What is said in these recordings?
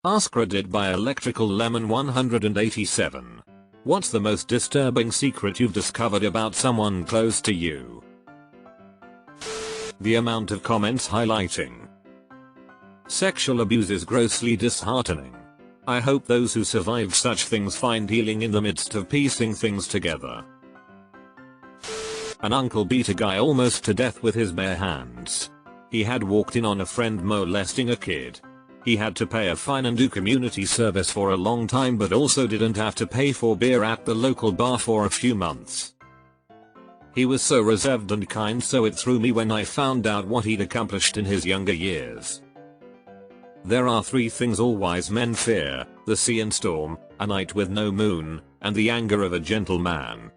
AskReddit by Electrical Lemon 187. What's the most disturbing secret you've discovered about someone close to you? The amount of comments highlighting sexual abuse is grossly disheartening. I hope those who survived such things find healing in the midst of piecing things together. An uncle beat a guy almost to death with his bare hands. He had walked in on a friend molesting a kid. He had to pay a fine and do community service for a long time, but also didn't have to pay for beer at the local bar for a few months. He was so reserved and kind, so it threw me when I found out what he'd accomplished in his younger years. There are 3 things all wise men fear: the sea and storm, a night with no moon, and the anger of a gentleman.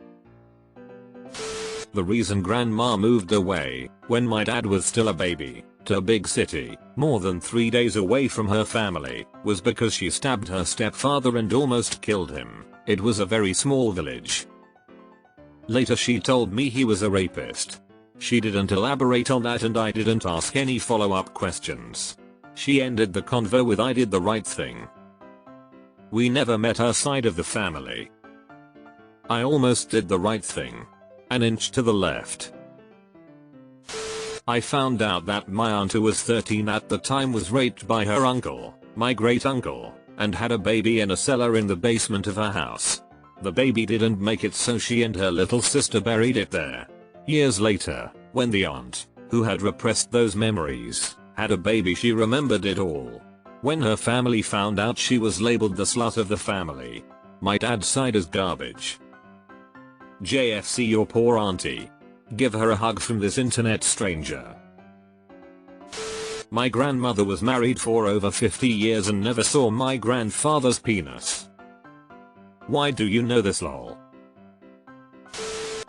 The reason grandma moved away, when my dad was still a baby, to a big city, more than 3 days away from her family, was because she stabbed her stepfather and almost killed him. It was a very small village. Later she told me he was a rapist. She didn't elaborate on that and I didn't ask any follow-up questions. She ended the convo with "I did the right thing." We never met her side of the family. I almost did the right thing. An inch to the left. I found out that my aunt, who was 13 at the time, was raped by her uncle, my great uncle, and had a baby in a cellar in the basement of her house. The baby didn't make it, so she and her little sister buried it there. Years later, when the aunt, who had repressed those memories, had a baby, she remembered it all. When her family found out, she was labeled the slut of the family. My dad's side is garbage. JFC your poor auntie. Give her a hug from this internet stranger. My grandmother was married for over 50 years and never saw my grandfather's penis. Why do you know this, lol?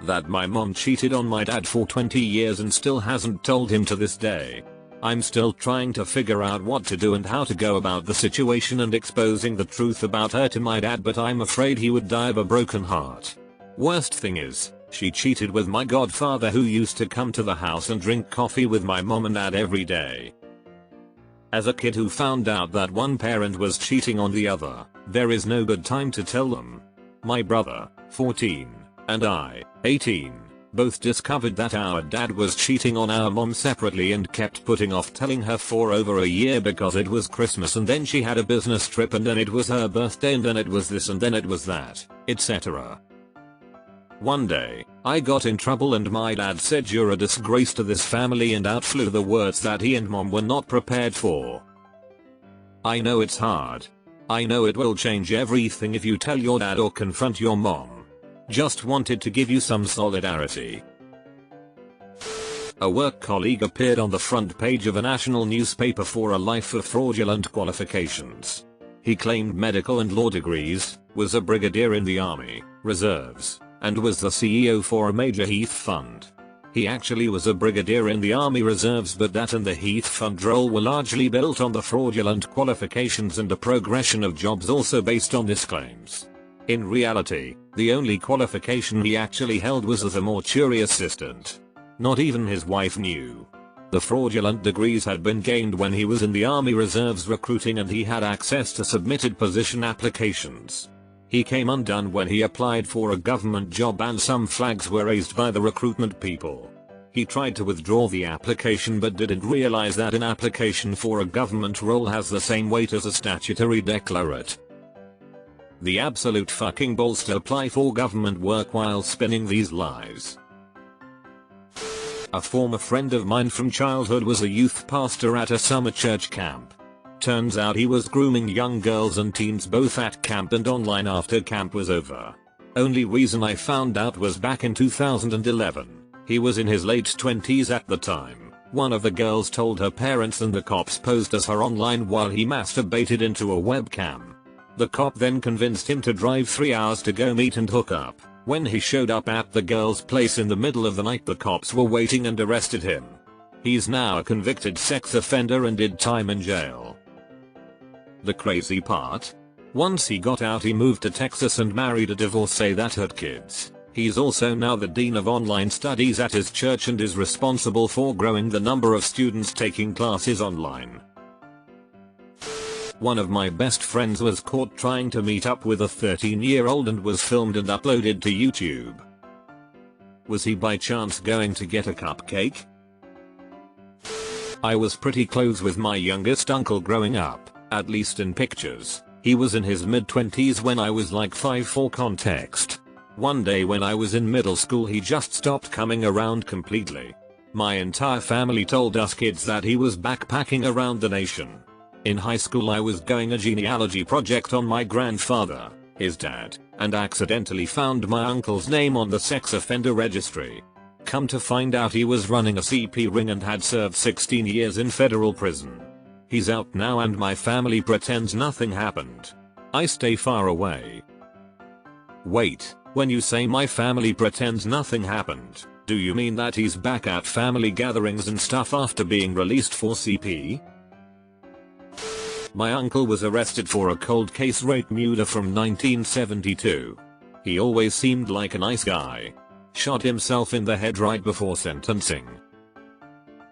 That my mom cheated on my dad for 20 years and still hasn't told him to this day. I'm still trying to figure out what to do and how to go about the situation and exposing the truth about her to my dad, but I'm afraid he would die of a broken heart. Worst thing is, she cheated with my godfather, who used to come to the house and drink coffee with my mom and dad every day. As a kid who found out that one parent was cheating on the other, there is no good time to tell them. My brother, 14, and I, 18, both discovered that our dad was cheating on our mom separately and kept putting off telling her for over a year because it was Christmas and then she had a business trip and then it was her birthday and then it was this and then it was that, etc. One day, I got in trouble and my dad said, "You're a disgrace to this family," and out flew the words that he and mom were not prepared for. I know it's hard. I know it will change everything if you tell your dad or confront your mom. Just wanted to give you some solidarity. A work colleague appeared on the front page of a national newspaper for a life of fraudulent qualifications. He claimed medical and law degrees, was a brigadier in the Army Reserves, and was the CEO for a major Heath fund. He actually was a brigadier in the Army Reserves, but that and the Heath fund role were largely built on the fraudulent qualifications and a progression of jobs also based on his claims. In reality, the only qualification he actually held was as a mortuary assistant. Not even his wife knew. The fraudulent degrees had been gained when he was in the Army Reserves recruiting and he had access to submitted position applications. He came undone when he applied for a government job and some flags were raised by the recruitment people. He tried to withdraw the application but didn't realize that an application for a government role has the same weight as a statutory declarate. The absolute fucking balls to apply for government work while spinning these lies. A former friend of mine from childhood was a youth pastor at a summer church camp. Turns out he was grooming young girls and teens both at camp and online after camp was over. Only reason I found out was back in 2011. He was in his late 20s at the time. One of the girls told her parents and the cops posed as her online while he masturbated into a webcam. The cop then convinced him to drive 3 hours to go meet and hook up. When he showed up at the girl's place in the middle of the night, the cops were waiting and arrested him. He's now a convicted sex offender and did time in jail. The crazy part? Once he got out, he moved to Texas and married a divorcee that had kids. He's also now the dean of online studies at his church and is responsible for growing the number of students taking classes online. One of my best friends was caught trying to meet up with a 13-year-old and was filmed and uploaded to YouTube. Was he by chance going to get a cupcake? I was pretty close with my youngest uncle growing up, at least in pictures. He was in his mid-20s when I was like 5. For context. One day when I was in middle school he just stopped coming around completely. My entire family told us kids that he was backpacking around the nation. In high school I was doing a genealogy project on my grandfather, his dad, and accidentally found my uncle's name on the sex offender registry. Come to find out he was running a CP ring and had served 16 years in federal prison. He's out now and my family pretends nothing happened. I stay far away. Wait, when you say my family pretends nothing happened, do you mean that he's back at family gatherings and stuff after being released for CP? My uncle was arrested for a cold case rape murder from 1972. He always seemed like a nice guy. Shot himself in the head right before sentencing.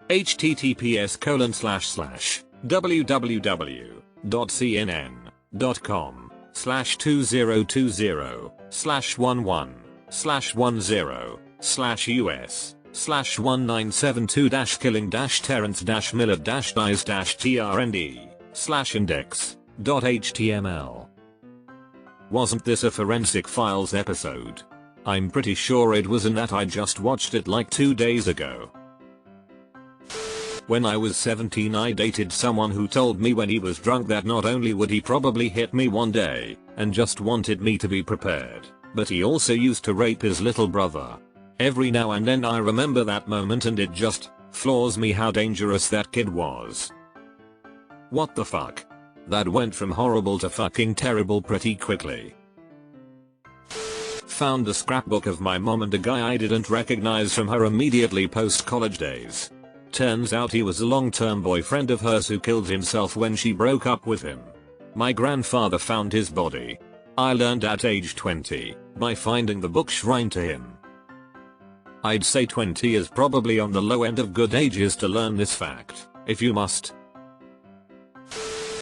https://www.cnn.com/2020/11-terrence-millard-dice-trend-index.html. Wasn't this a Forensic Files episode? I'm pretty sure it was, and that I just watched it like 2 days ago. When I was 17 I dated someone who told me when he was drunk that not only would he probably hit me one day, and just wanted me to be prepared, but he also used to rape his little brother. Every now and then I remember that moment and it just floors me how dangerous that kid was. What the fuck? That went from horrible to fucking terrible pretty quickly. Found a scrapbook of my mom and a guy I didn't recognize from her immediately post college days. Turns out he was a long-term boyfriend of hers who killed himself when she broke up with him. My grandfather found his body. I learned at age 20 by finding the book shrine to him. I'd say 20 is probably on the low end of good ages to learn this fact, if you must.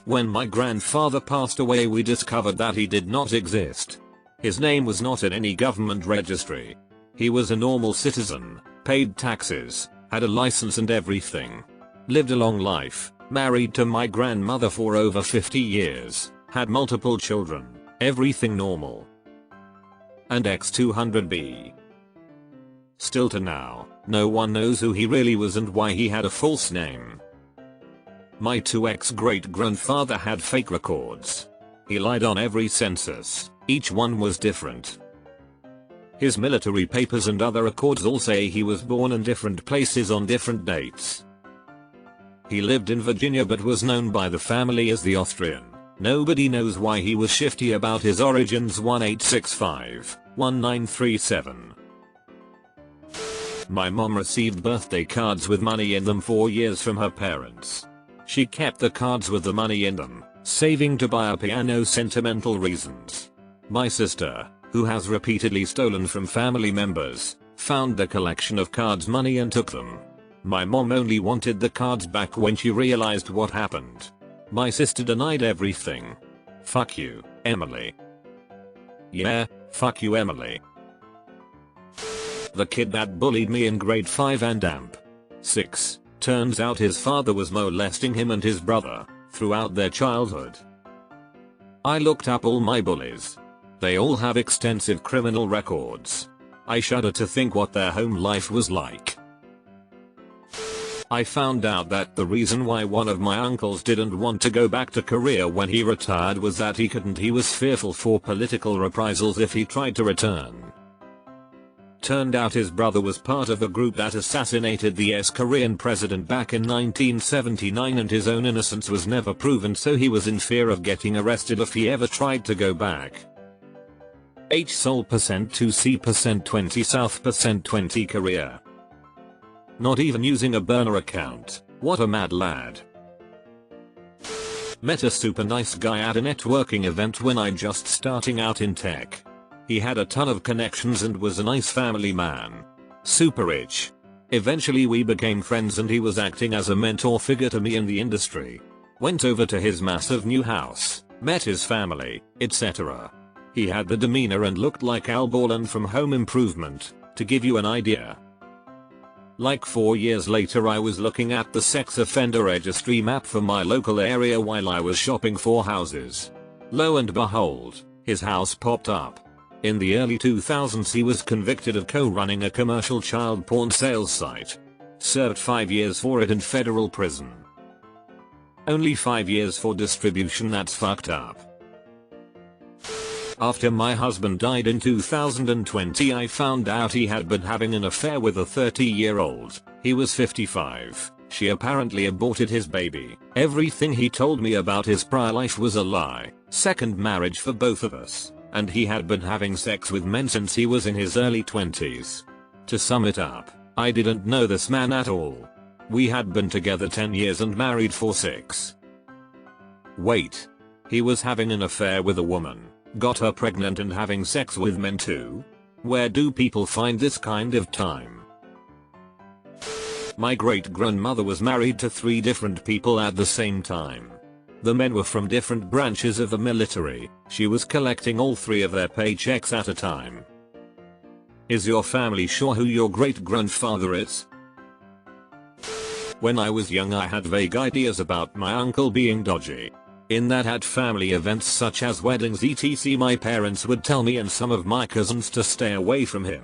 When my grandfather passed away we discovered that he did not exist. His name was not in any government registry. He was a normal citizen, paid taxes, had a license and everything. Lived a long life, married to my grandmother for over 50 years, had multiple children, everything normal. And X200B. Still to now, no one knows who he really was and why he had a false name. My 2 ex-great-grandfather had fake records. He lied on every census, each one was different. His military papers and other records all say he was born in different places on different dates. He lived in Virginia but was known by the family as the Austrian. Nobody knows why he was shifty about his origins. 1865-1937. My mom received birthday cards with money in them for years from her parents. She kept the cards with the money in them, saving to buy a piano sentimental reasons. My sister, who has repeatedly stolen from family members, found the collection of cards money and took them. My mom only wanted the cards back when she realized what happened. My sister denied everything. Fuck you, Emily. Yeah, fuck you, Emily. The kid that bullied me in grade 5 and amp 6, turns out his father was molesting him and his brother throughout their childhood. I looked up all my bullies. They all have extensive criminal records. I shudder to think what their home life was like. I found out that the reason why one of my uncles didn't want to go back to Korea when he retired was that he couldn't. He was fearful for political reprisals if he tried to return. Turned out his brother was part of a group that assassinated the Korean president back in 1979 and his own innocence was never proven, so he was in fear of getting arrested if he ever tried to go back. H Seoul %2 C %20 South %20 Korea. Not even using a burner account. What a mad lad. Met a super nice guy at a networking event when I just starting out in tech. He had a ton of connections and was a nice family man. Super rich. Eventually we became friends and he was acting as a mentor figure to me in the industry. Went over to his massive new house, met his family, etc. He had the demeanor and looked like Al Borland from Home Improvement, to give you an idea. Like 4 years later I was looking at the sex offender registry map for my local area while I was shopping for houses. Lo and behold, his house popped up. In the early 2000s he was convicted of co-running a commercial child porn sales site. Served 5 years for it in federal prison. Only 5 years for distribution, that's fucked up. After my husband died in 2020 I found out he had been having an affair with a 30-year-old. He was 55. She apparently aborted his baby. Everything he told me about his prior life was a lie. Second marriage for both of us. And he had been having sex with men since he was in his early 20s. To sum it up, I didn't know this man at all. We had been together 10 years and married for 6. Wait. He was having an affair with a woman, got her pregnant and having sex with men too? Where do people find this kind of time? My great-grandmother was married to 3 different people at the same time. The men were from different branches of the military. She was collecting all 3 of their paychecks at a time. Is your family sure who your great-grandfather is? When I was young I had vague ideas about my uncle being dodgy. In that at family events such as weddings etc my parents would tell me and some of my cousins to stay away from him.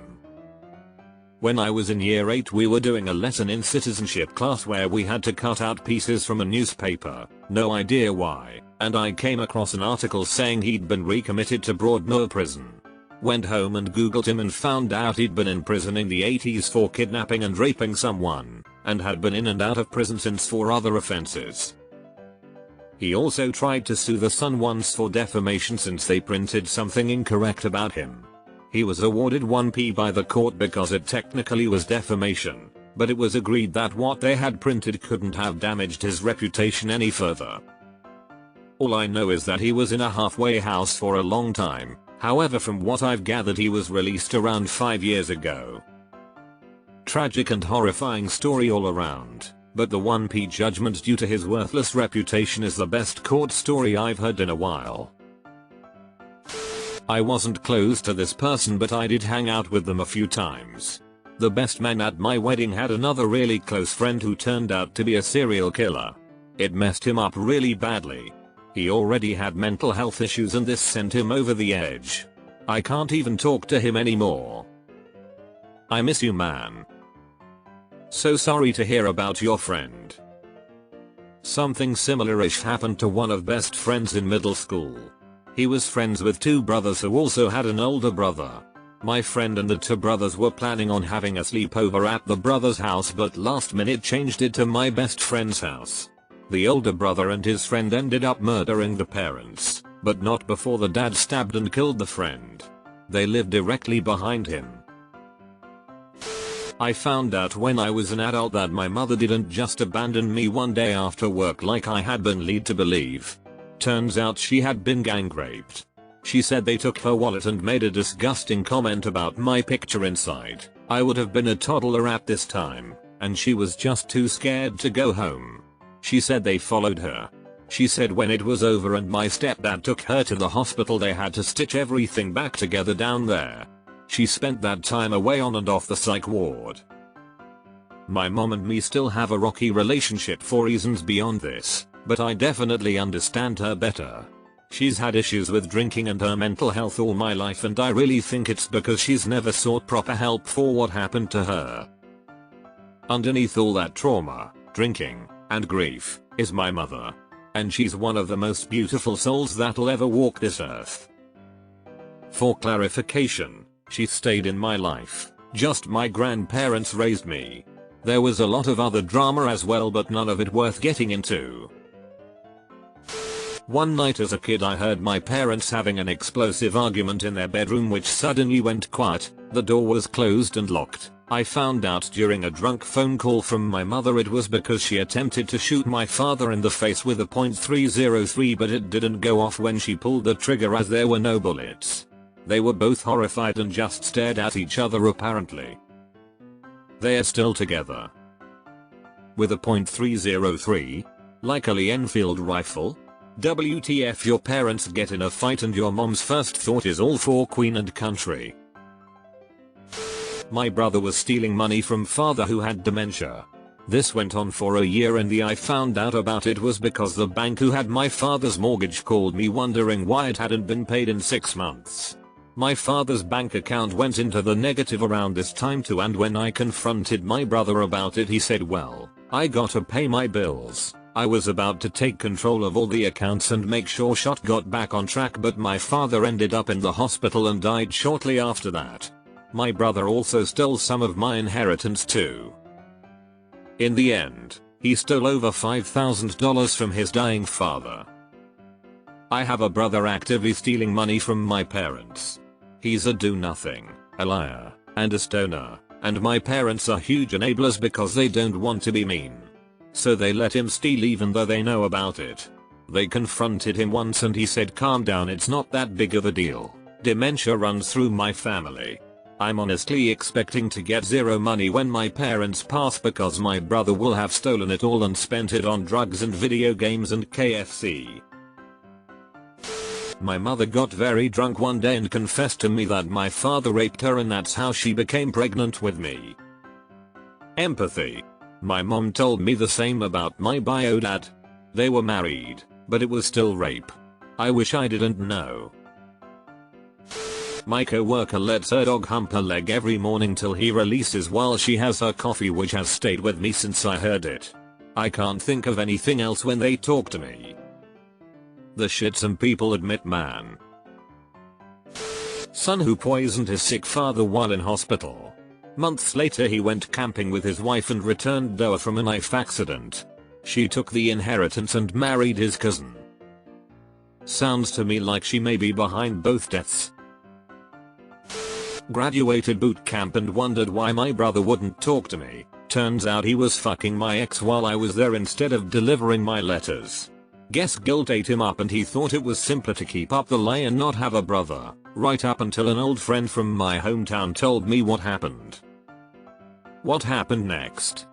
When I was in year 8 we were doing a lesson in citizenship class where we had to cut out pieces from a newspaper, no idea why, and I came across an article saying he'd been recommitted to Broadmoor prison. Went home and googled him and found out he'd been in prison in the 80s for kidnapping and raping someone, and had been in and out of prison since for other offenses. He also tried to sue the Sun once for defamation since they printed something incorrect about him. He was awarded 1p by the court because it technically was defamation, but it was agreed that what they had printed couldn't have damaged his reputation any further. All I know is that he was in a halfway house for a long time, however from what I've gathered he was released around 5 years ago. Tragic and horrifying story all around, but the 1p judgment due to his worthless reputation is the best court story I've heard in a while. I wasn't close to this person but I did hang out with them a few times. The best man at my wedding had another really close friend who turned out to be a serial killer. It messed him up really badly. He already had mental health issues and this sent him over the edge. I can't even talk to him anymore. I miss you, man. So sorry to hear about your friend. Something similar-ish happened to one of best friends in middle school. He was friends with 2 brothers who also had an older brother. My friend and the 2 brothers were planning on having a sleepover at the brother's house but last minute changed it to my best friend's house. The older brother and his friend ended up murdering the parents, but not before the dad stabbed and killed the friend. They lived directly behind him. I found out when I was an adult that my mother didn't just abandon me one day after work like I had been led to believe. Turns out she had been gang raped. She said they took her wallet and made a disgusting comment about my picture inside. I would have been a toddler at this time, and she was just too scared to go home. She said they followed her. She said when it was over and my stepdad took her to the hospital they had to stitch everything back together down there. She spent that time away on and off the psych ward. My mom and me still have a rocky relationship for reasons beyond this, but I definitely understand her better. She's had issues with drinking and her mental health all my life and I really think it's because she's never sought proper help for what happened to her. Underneath all that trauma, drinking, and grief, is my mother. And she's one of the most beautiful souls that'll ever walk this earth. For clarification, she stayed in my life, just my grandparents raised me. There was a lot of other drama as well but none of it worth getting into. One night as a kid I heard my parents having an explosive argument in their bedroom which suddenly went quiet, the door was closed and locked. I found out during a drunk phone call from my mother it was because she attempted to shoot my father in the face with a .303 but it didn't go off when she pulled the trigger as there were no bullets. They were both horrified and just stared at each other apparently. They are still together. With a .303? Like a Lee Enfield rifle? WTF, your parents get in a fight and your mom's first thought is all for Queen and country. My brother was stealing money from father who had dementia. This went on for a year and I found out about it was because the bank who had my father's mortgage called me wondering why it hadn't been paid in 6 months. My father's bank account went into the negative around this time too, and when I confronted my brother about it he said, well, I gotta pay my bills. I was about to take control of all the accounts and make sure shit got back on track, but my father ended up in the hospital and died shortly after that. My brother also stole some of my inheritance too. In the end, he stole over $5,000 from his dying father. I have a brother actively stealing money from my parents. He's a do-nothing, a liar, and a stoner, and my parents are huge enablers because they don't want to be mean. So they let him steal even though they know about it. They confronted him once and he said, calm down, it's not that big of a deal. Dementia runs through my family. I'm honestly expecting to get zero money when my parents pass because my brother will have stolen it all and spent it on drugs and video games and KFC. My mother got very drunk one day and confessed to me that my father raped her and that's how she became pregnant with me. Empathy. My mom told me the same about my bio dad. They were married, but it was still rape. I wish I didn't know. My coworker lets her dog hump her leg every morning till he releases while she has her coffee, which has stayed with me since I heard it. I can't think of anything else when they talk to me. The shit some people admit, man. Son who poisoned his sick father while in hospital. Months later he went camping with his wife and returned dough from a knife accident. She took the inheritance and married his cousin. Sounds to me like she may be behind both deaths. Graduated boot camp and wondered why my brother wouldn't talk to me. Turns out he was fucking my ex while I was there instead of delivering my letters. Guess guilt ate him up and he thought it was simpler to keep up the lie and not have a brother, right up until an old friend from my hometown told me what happened. What happened next?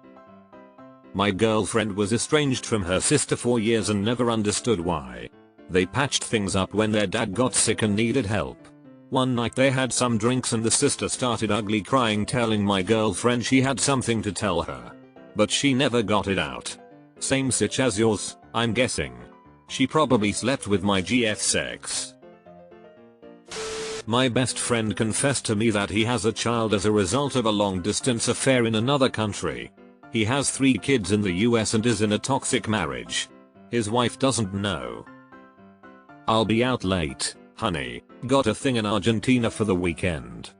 My girlfriend was estranged from her sister for years and never understood why. They patched things up when their dad got sick and needed help. One night they had some drinks and the sister started ugly crying, telling my girlfriend she had something to tell her. But she never got it out. Same sitch as yours, I'm guessing. She probably slept with my GF sex. My best friend confessed to me that he has a child as a result of a long distance affair in another country. He has 3 kids in the US and is in a toxic marriage. His wife doesn't know. I'll be out late, honey. Got a thing in Argentina for the weekend.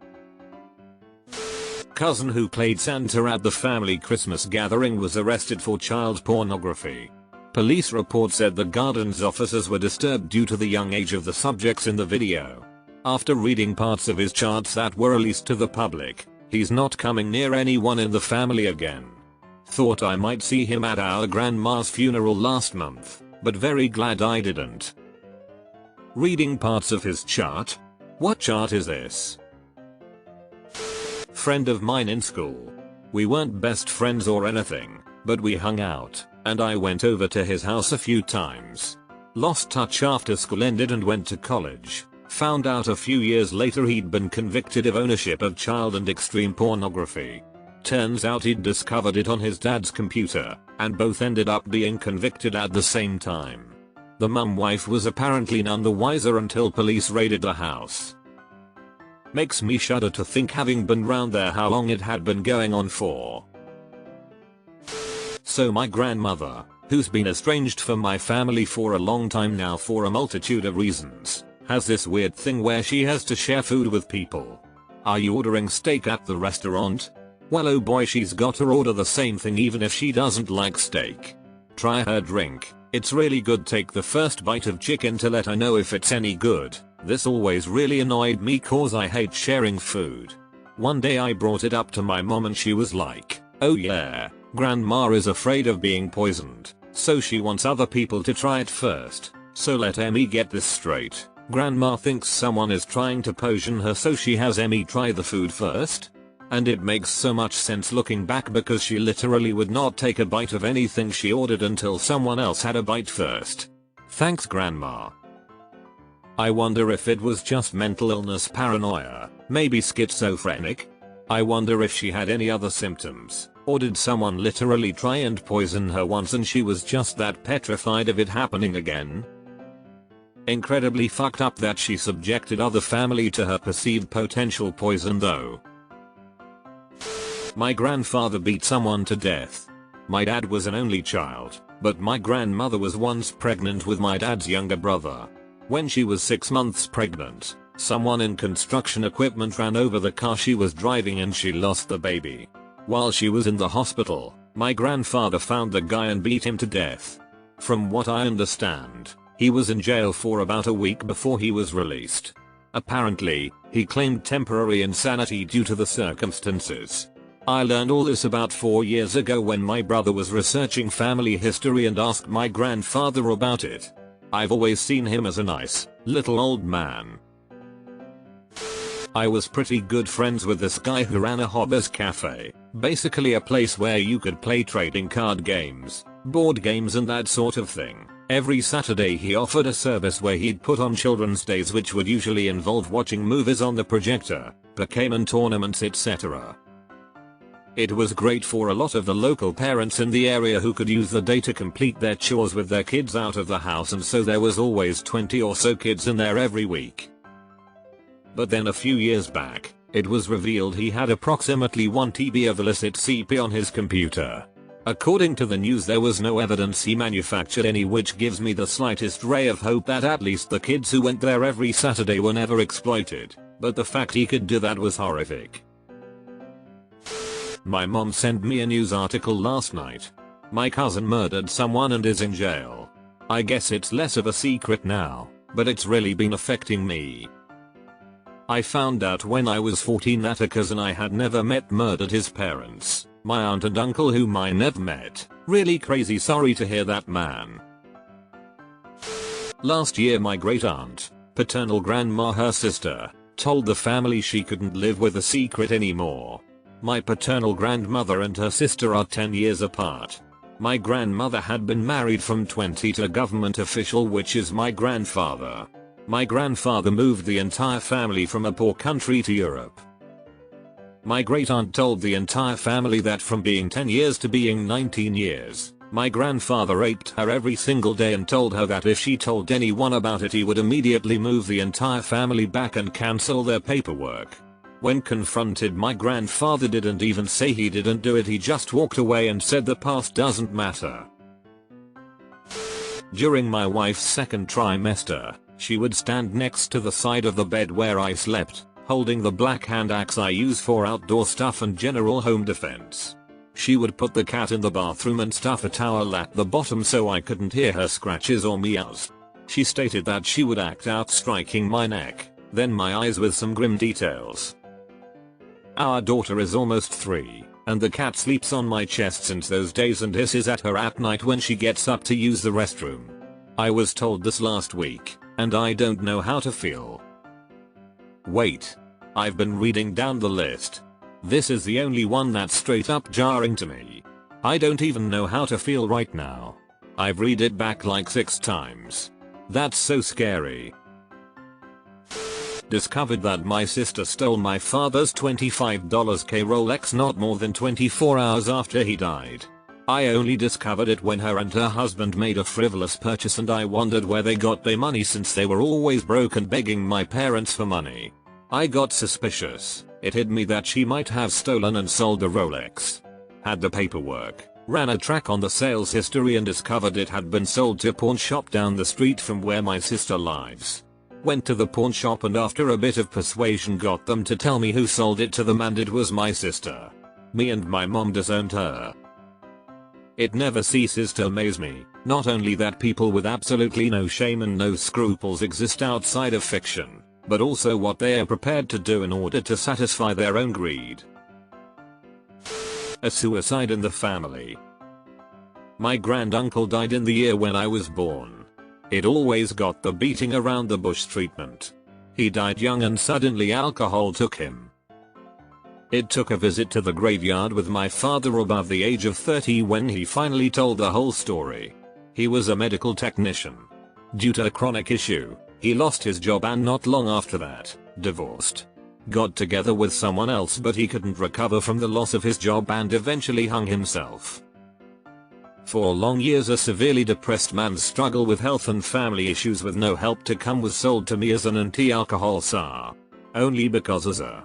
Cousin who played Santa at the family Christmas gathering was arrested for child pornography. Police report said the garden's officers were disturbed due to the young age of the subjects in the video. After reading parts of his charts that were released to the public, he's not coming near anyone in the family again. Thought I might see him at our grandma's funeral last month, but very glad I didn't. Reading parts of his chart? What chart is this? Friend of mine in school. We weren't best friends or anything, but we hung out, and I went over to his house a few times. Lost touch after school ended and went to college. Found out a few years later he'd been convicted of ownership of child and extreme pornography. Turns out he'd discovered it on his dad's computer, and both ended up being convicted at the same time. The mum-wife was apparently none the wiser until police raided the house. Makes me shudder to think, having been round there, how long it had been going on for. So my grandmother, who's been estranged from my family for a long time now for a multitude of reasons, has this weird thing where she has to share food with people. Are you ordering steak at the restaurant? Well, oh boy, she's gotta order the same thing even if she doesn't like steak. Try her drink. It's really good. Take the first bite of chicken to let her know if it's any good. This always really annoyed me cause I hate sharing food. One day I brought it up to my mom and she was like, oh yeah, grandma is afraid of being poisoned, so she wants other people to try it first. So let Emmy get this straight. Grandma thinks someone is trying to poison her, so she has Emmy try the food first? And it makes so much sense looking back because she literally would not take a bite of anything she ordered until someone else had a bite first. Thanks grandma. I wonder if it was just mental illness, paranoia, maybe schizophrenic. I wonder if she had any other symptoms, or did someone literally try and poison her once and she was just that petrified of it happening again? Incredibly fucked up that she subjected other family to her perceived potential poison though. My grandfather beat someone to death. My dad was an only child, but my grandmother was once pregnant with my dad's younger brother. When she was 6 months pregnant, someone in construction equipment ran over the car she was driving and she lost the baby. While she was in the hospital, my grandfather found the guy and beat him to death. From what I understand, he was in jail for about a week before he was released. Apparently, he claimed temporary insanity due to the circumstances. I learned all this about 4 years ago when my brother was researching family history and asked my grandfather about it. I've always seen him as a nice, little old man. I was pretty good friends with this guy who ran a hobbyist cafe, basically a place where you could play trading card games, board games and that sort of thing. Every Saturday he offered a service where he'd put on children's days which would usually involve watching movies on the projector, Pokemon tournaments etc. It was great for a lot of the local parents in the area who could use the day to complete their chores with their kids out of the house, and so there was always 20 or so kids in there every week. But then a few years back, it was revealed he had approximately 1 TB of illicit CP on his computer. According to the news, there was no evidence he manufactured any, which gives me the slightest ray of hope that at least the kids who went there every Saturday were never exploited, but the fact he could do that was horrific. My mom sent me a news article last night. My cousin murdered someone and is in jail. I guess it's less of a secret now, but it's really been affecting me. I found out when I was 14 that a cousin I had never met murdered his parents, my aunt and uncle whom I never met. Really crazy. Sorry to hear that, man. Last year my great aunt, paternal grandma, her sister, told the family she couldn't live with a secret anymore. My paternal grandmother and her sister are 10 years apart. My grandmother had been married from 20 to a government official, which is my grandfather. My grandfather moved the entire family from a poor country to Europe. My great aunt told the entire family that from being 10 years to being 19 years, my grandfather raped her every single day and told her that if she told anyone about it he would immediately move the entire family back and cancel their paperwork. When confronted, my grandfather didn't even say he didn't do it, he just walked away and said the past doesn't matter. During my wife's second trimester, she would stand next to the side of the bed where I slept, holding the black hand axe I use for outdoor stuff and general home defense. She would put the cat in the bathroom and stuff a towel at the bottom so I couldn't hear her scratches or meows. She stated that she would act out striking my neck, then my eyes with some grim details. Our daughter is almost 3, and the cat sleeps on my chest since those days and hisses at her at night when she gets up to use the restroom. I was told this last week, and I don't know how to feel. Wait. I've been reading down the list. This is the only one that's straight up jarring to me. I don't even know how to feel right now. I've read it back like 6 times. That's so scary. Discovered that my sister stole my father's $25K Rolex not more than 24 hours after he died. I only discovered it when her and her husband made a frivolous purchase, and I wondered where they got their money since they were always broke and begging my parents for money. I got suspicious. It hit me that she might have stolen and sold the Rolex. Had the paperwork, ran a track on the sales history and discovered it had been sold to a pawn shop down the street from where my sister lives. Went to the pawn shop and after a bit of persuasion got them to tell me who sold it to them, and it was my sister. Me and my mom disowned her. It never ceases to amaze me, not only that people with absolutely no shame and no scruples exist outside of fiction, but also what they are prepared to do in order to satisfy their own greed. A suicide in the family. My granduncle died in the year when I was born. It always got the beating around the bush treatment. He died young and suddenly alcohol took him. It took a visit to the graveyard with my father above the age of 30 when he finally told the whole story. He was a medical technician. Due to a chronic issue, he lost his job and not long after that, divorced. Got together with someone else but he couldn't recover from the loss of his job and eventually hung himself. For long years a severely depressed man's struggle with health and family issues with no help to come was sold to me as an anti-alcohol SAR. Only because as a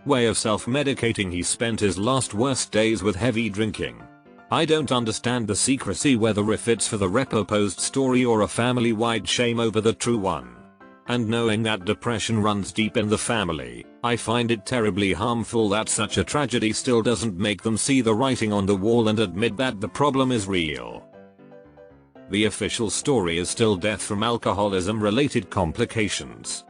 way of self-medicating he spent his last worst days with heavy drinking. I don't understand the secrecy, whether if it's for the reposed story or a family-wide shame over the true one. And knowing that depression runs deep in the family, I find it terribly harmful that such a tragedy still doesn't make them see the writing on the wall and admit that the problem is real. The official story is still death from alcoholism-related complications.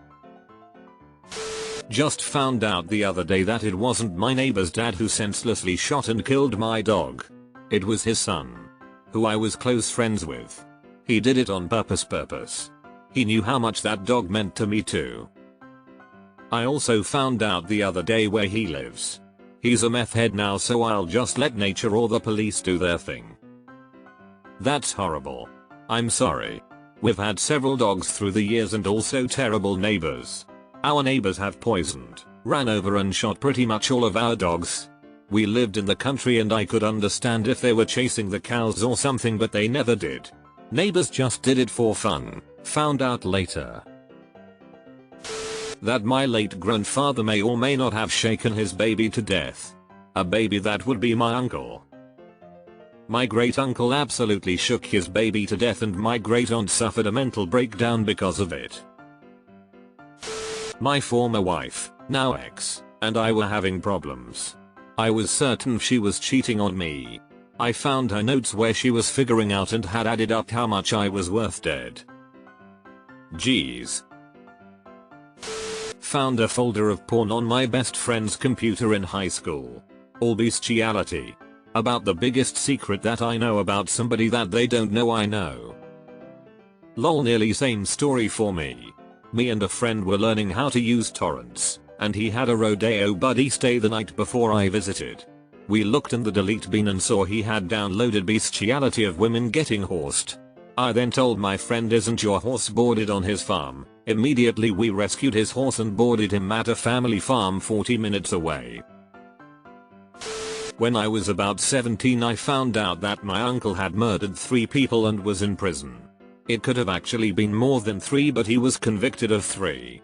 Just found out the other day that it wasn't my neighbor's dad who senselessly shot and killed my dog. It was his son, who I was close friends with. He did it on purpose. He knew how much that dog meant to me too. I also found out the other day where he lives. He's a meth head now, so I'll just let nature or the police do their thing. That's horrible. I'm sorry. We've had several dogs through the years and also terrible neighbors. Our neighbors have poisoned, ran over and shot pretty much all of our dogs. We lived in the country and I could understand if they were chasing the cows or something, but they never did. Neighbors just did it for fun. Found out later that my late grandfather may or may not have shaken his baby to death. A baby that would be my uncle. My great uncle absolutely shook his baby to death and my great aunt suffered a mental breakdown because of it. My former wife, now ex, and I were having problems. I was certain she was cheating on me. I found her notes where she was figuring out and had added up how much I was worth dead. Jeez. Found a folder of porn on my best friend's computer in high school. All bestiality. About the biggest secret that I know about somebody that they don't know I know. Lol, nearly same story for me. Me and a friend were learning how to use torrents, and he had a rodeo buddy stay the night before I visited. We looked in the delete bin and saw he had downloaded bestiality of women getting horsed. I then told my friend, isn't your horse boarded on his farm? Immediately we rescued his horse and boarded him at a family farm 40 minutes away. When I was about 17 I found out that my uncle had murdered 3 people and was in prison. It could have actually been more than 3 but he was convicted of 3.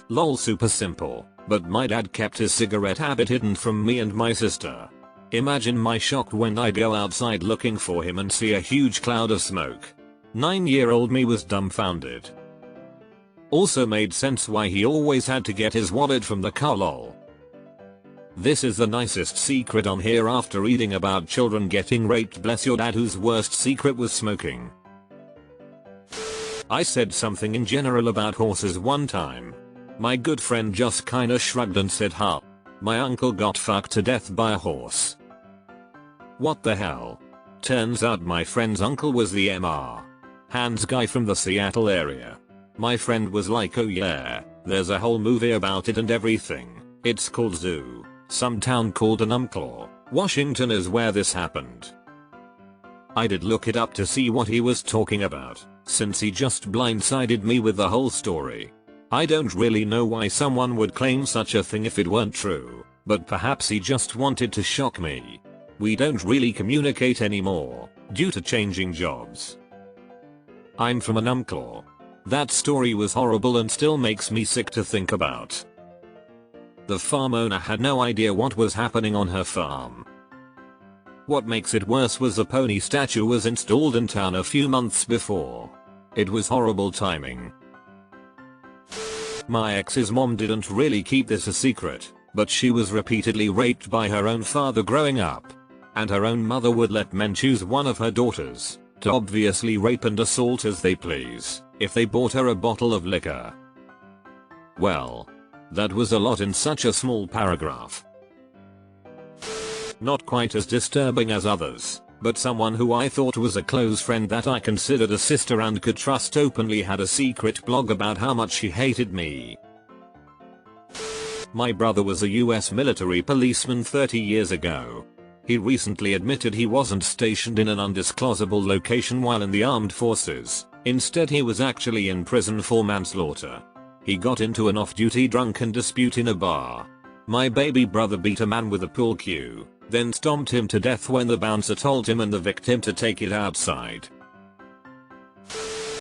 Lol, super simple, but my dad kept his cigarette habit hidden from me and my sister. Imagine my shock when I'd go outside looking for him and see a huge cloud of smoke. 9-year-old me was dumbfounded. Also made sense why he always had to get his wallet from the car. Lol. This is the nicest secret on here after reading about children getting raped. Bless your dad whose worst secret was smoking. I said something in general about horses one time. My good friend just kinda shrugged and said, huh. My uncle got fucked to death by a horse. What the hell? Turns out my friend's uncle was the MR. Hands guy from the Seattle area. My friend was like, oh yeah, there's a whole movie about it and everything. It's called Zoo. Some town called Enumclaw, Washington is where this happened. I did look it up to see what he was talking about, since he just blindsided me with the whole story. I don't really know why someone would claim such a thing if it weren't true, but perhaps he just wanted to shock me. We don't really communicate anymore, due to changing jobs. I'm from Enumclaw. That story was horrible and still makes me sick to think about. The farm owner had no idea what was happening on her farm. What makes it worse was a pony statue was installed in town a few months before. It was horrible timing. My ex's mom didn't really keep this a secret, but she was repeatedly raped by her own father growing up. And her own mother would let men choose one of her daughters, to obviously rape and assault as they please, if they bought her a bottle of liquor. Well, that was a lot in such a small paragraph. Not quite as disturbing as others, but someone who I thought was a close friend that I considered a sister and could trust openly had a secret blog about how much she hated me. My brother was a US military policeman 30 years ago. He recently admitted he wasn't stationed in an undisclosable location while in the armed forces. Instead, he was actually in prison for manslaughter. He got into an off-duty drunken dispute in a bar. My baby brother beat a man with a pool cue, then stomped him to death when the bouncer told him and the victim to take it outside.